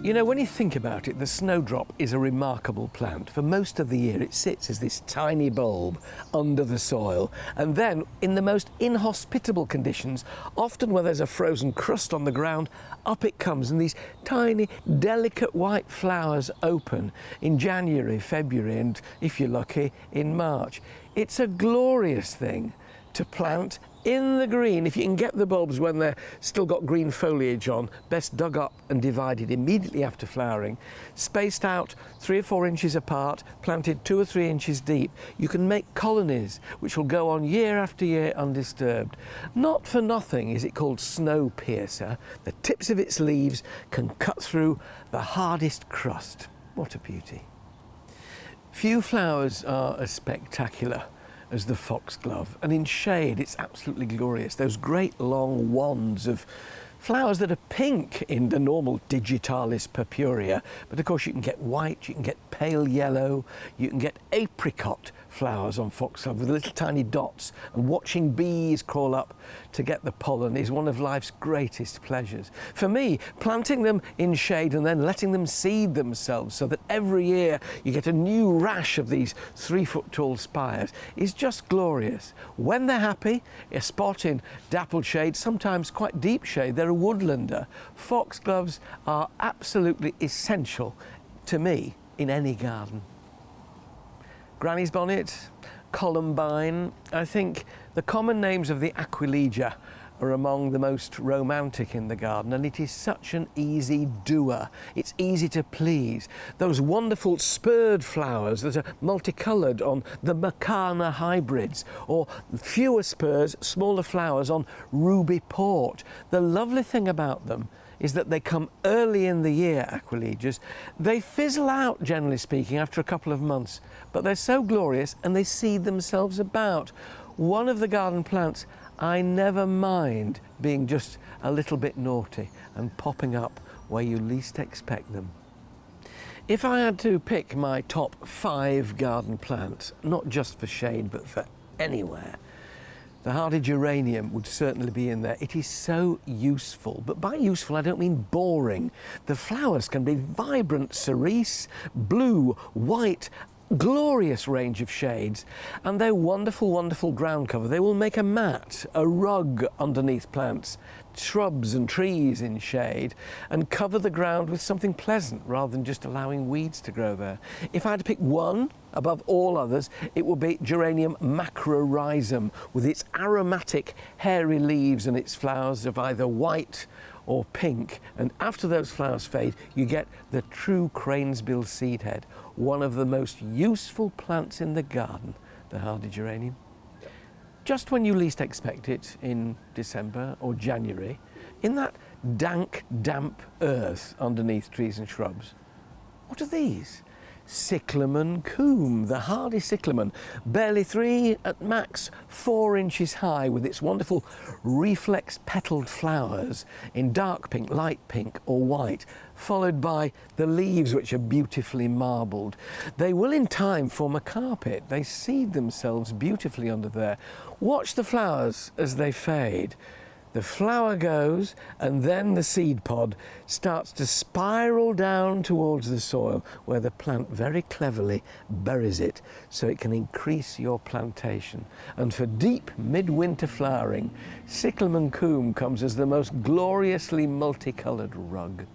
You know, when you think about it, the snowdrop is a remarkable plant. For most of the year, it sits as this tiny bulb under the soil. And then, in the most inhospitable conditions, often where there's a frozen crust on the ground, up it comes, and these tiny, delicate white flowers open in January, February, and if you're lucky, in March. It's a glorious thing to plant in the green. If you can get the bulbs when they're still got green foliage on, best dug up and divided immediately after flowering, spaced out 3 or 4 inches apart, planted 2 or 3 inches deep. You can make colonies which will go on year after year undisturbed. Not for nothing is it called snow piercer. The tips of its leaves can cut through the hardest crust. What a beauty. Few flowers are as spectacular as the foxglove, and in shade it's absolutely glorious. Those great long wands of flowers that are pink in the normal digitalis purpurea, but of course you can get white, you can get pale yellow, you can get apricot flowers on foxglove with little tiny dots, and watching bees crawl up to get the pollen is one of life's greatest pleasures. For me, planting them in shade and then letting them seed themselves so that every year you get a new rash of these 3-foot tall spires is just glorious. When they're happy, a spot in dappled shade, sometimes quite deep shade, they're a woodlander. Foxgloves are absolutely essential to me in any garden. Granny's bonnet, Columbine. I think the common names of the aquilegia are among the most romantic in the garden, and it is such an easy doer. It's easy to please. Those wonderful spurred flowers that are multicoloured on the Macana hybrids, or fewer spurs, smaller flowers on ruby port. The lovely thing about them is that they come early in the year, aquilegias. They fizzle out, generally speaking, after a couple of months, but they're so glorious and they seed themselves about. One of the garden plants I never mind being just a little bit naughty and popping up where you least expect them. If I had to pick my top 5 garden plants, not just for shade but for anywhere, the hardy geranium would certainly be in there. It is so useful, but by useful I don't mean boring. The flowers can be vibrant cerise, blue, white, glorious range of shades, and they're wonderful, wonderful ground cover. They will make a mat, a rug underneath plants, shrubs and trees in shade, and cover the ground with something pleasant rather than just allowing weeds to grow there. If I had to pick one above all others, it would be geranium macrorhizum, with its aromatic hairy leaves and its flowers of either white or pink, and after those flowers fade you get the true crane's bill seed head, one of the most useful plants in the garden, the hardy geranium. Just when you least expect it, in December or January, in that dank, damp earth underneath trees and shrubs. What are these? Cyclamen coombe, the hardy cyclamen, barely 3, at max 4 inches high, with its wonderful reflex petalled flowers in dark pink, light pink or white, followed by the leaves which are beautifully marbled. They will in time form a carpet. They seed themselves beautifully under there. Watch the flowers as they fade. The flower goes, and then the seed pod starts to spiral down towards the soil, where the plant very cleverly buries it so it can increase your plantation. And for deep midwinter flowering, cyclamen coombe comes as the most gloriously multicoloured rug.